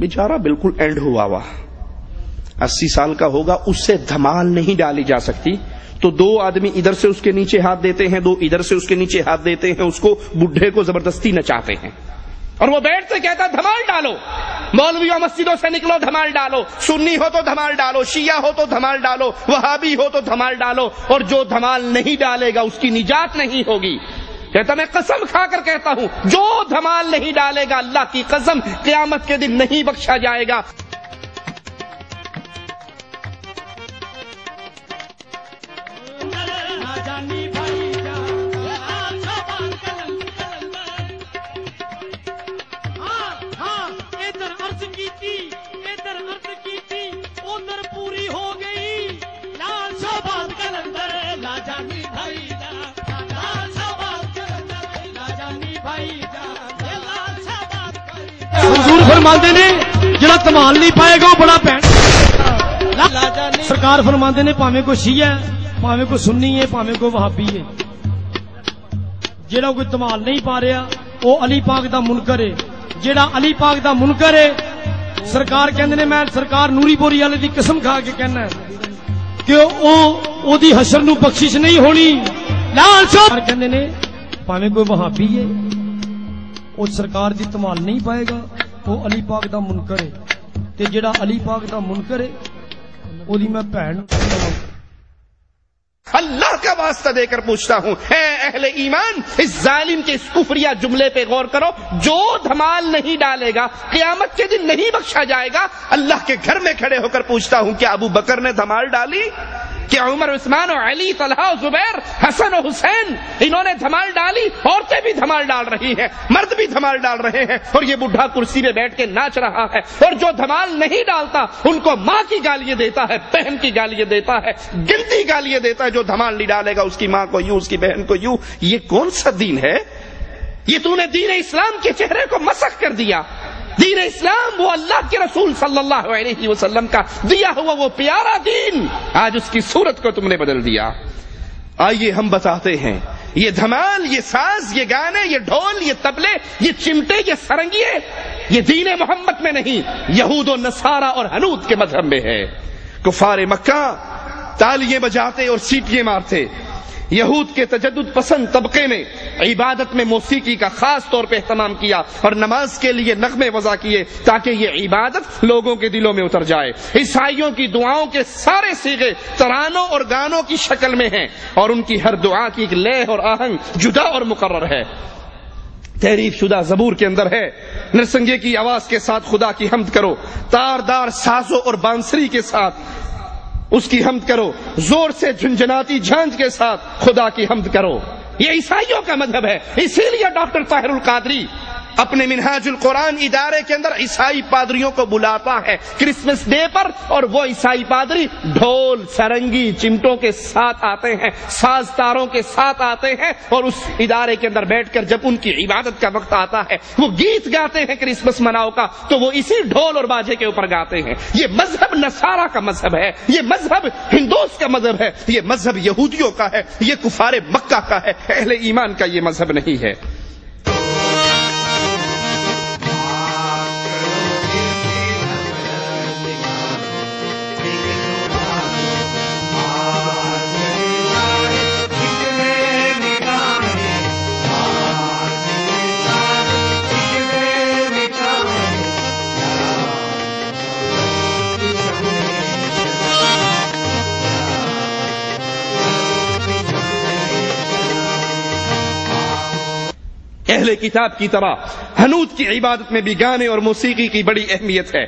بیچارہ بالکل اینڈ ہوا 80 سال کا ہوگا، اس سے دھمال نہیں ڈالی جا سکتی، تو 2 آدمی ادھر سے اس کے نیچے ہاتھ دیتے ہیں، 2 ادھر سے اس کے نیچے ہاتھ دیتے ہیں، اس کو بڈھے کو زبردستی نچاتے ہیں، اور وہ بیٹھ سے کہتا دھمال ڈالو، مولویوں مسجدوں سے نکلو دھمال ڈالو، سنی ہو تو دھمال ڈالو، شیعہ ہو تو دھمال ڈالو، وہابی ہو تو دھمال ڈالو، اور جو دھمال نہیں ڈالے گا اس کی نجات نہیں ہوگی۔ کہتا میں قسم کھا کر کہتا ہوں، جو دھمال نہیں ڈالے گا اللہ کی قسم قیامت کے دن نہیں بخشا جائے گا۔ حضور فرماندے نے جڑا دھمال نہیں پائے گا وہ بڑا بہن۔ سرکار فرماندے نے پاویں کوئی شیعہ ہے، پاویں کوئی سنی ہے، پاویں کوئی وہابی ہے، جڑا کوئی دھمال نہیں پا رہا وہ علی پاک دا منکر ہے۔ جڑا علی پاک دا منکر ہے، سرکار کہندے نے، میں سرکار نوری بوری والے دی قسم کھا کے کہنا ہے کہ او دی حشر نو بخشش نہیں ہونی۔ لال صاحب کہندے نے پاویں کوئی وہابی ہے، وہ سرکار دی دھمال نہیں پائے گا وہ علی پاک دا منکر ہے، تے جڑا علی پاک دا منکر ہے او دی میں بہن۔ اللہ کا واسطہ دے کر پوچھتا ہوں، اے اہل ایمان، اس ظالم کے اس کفریہ جملے پہ غور کرو، جو دھمال نہیں ڈالے گا قیامت کے دن نہیں بخشا جائے گا۔ اللہ کے گھر میں کھڑے ہو کر پوچھتا ہوں، کیا ابو بکر نے دھمال ڈالی؟ کیا عمر، عثمان و علی، طلحہ و زبیر، حسن و حسین انہوں نے دھمال ڈالی؟ عورتیں بھی دھمال ڈال رہی ہیں، مرد بھی دھمال ڈال رہے ہیں، اور یہ بڈھا کرسی پہ بیٹھ کے ناچ رہا ہے، اور جو دھمال نہیں ڈالتا ان کو ماں کی گالیاں دیتا ہے، بہن کی گالیاں دیتا ہے، گنتی گالیاں دیتا ہے۔ جو دھمال نہیں ڈالے گا اس کی ماں کو یوں، اس کی بہن کو یوں۔ یہ کون سا دین ہے؟ یہ تو نے دین اسلام کے چہرے کو مسخ کر دیا۔ دین اسلام وہ اللہ کے رسول صلی اللہ علیہ وسلم کا دیا ہوا وہ پیارا دین، آج اس کی صورت کو تم نے بدل دیا۔ آئیے ہم بتاتے ہیں، یہ دھمال، یہ ساز، یہ گانے، یہ ڈھول، یہ طبلے، یہ چمٹے، یہ سرنگیے، یہ دین محمد میں نہیں، یہود و نصارہ اور حنود کے مذہب میں ہے۔ کفار مکہ تالیاں بجاتے اور سیٹیاں مارتے۔ یہود کے تجدد پسند طبقے نے عبادت میں موسیقی کا خاص طور پہ اہتمام کیا اور نماز کے لیے نغمے وضع کیے تاکہ یہ عبادت لوگوں کے دلوں میں اتر جائے۔ عیسائیوں کی دعاؤں کے سارے صیغے ترانوں اور گانوں کی شکل میں ہیں، اور ان کی ہر دعا کی ایک لے اور آہنگ جدا اور مقرر ہے۔ تحریف شدہ زبور کے اندر ہے، نرسنگے کی آواز کے ساتھ خدا کی حمد کرو، تاردار سازوں اور بانسری کے ساتھ اس کی حمد کرو، زور سے جھنجھناتی جھانج کے ساتھ خدا کی حمد کرو۔ یہ عیسائیوں کا مذہب ہے۔ اسی لیے ڈاکٹر طاہر القادری اپنے منہاج القرآن ادارے کے اندر عیسائی پادریوں کو بلاتا ہے کرسمس ڈے پر، اور وہ عیسائی پادری ڈھول، سرنگی، چمٹوں کے ساتھ آتے ہیں، ساز تاروں کے ساتھ آتے ہیں، اور اس ادارے کے اندر بیٹھ کر جب ان کی عبادت کا وقت آتا ہے وہ گیت گاتے ہیں کرسمس مناؤ کا، تو وہ اسی ڈھول اور باجے کے اوپر گاتے ہیں۔ یہ مذہب نصارہ کا مذہب ہے، یہ مذہب ہندوز کا مذہب ہے، یہ مذہب یہودیوں کا ہے، یہ کفار مکہ کا ہے، اہل ایمان کا یہ مذہب نہیں ہے۔ اہل کتاب کی طرح حنود کی عبادت میں بھی گانے اور موسیقی کی بڑی اہمیت ہے۔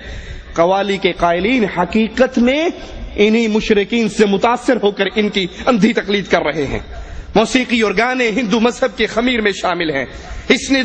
قوالی کے قائلین حقیقت میں انہی مشرکین سے متاثر ہو کر ان کی اندھی تقلید کر رہے ہیں۔ موسیقی اور گانے ہندو مذہب کے خمیر میں شامل ہیں۔ اس نے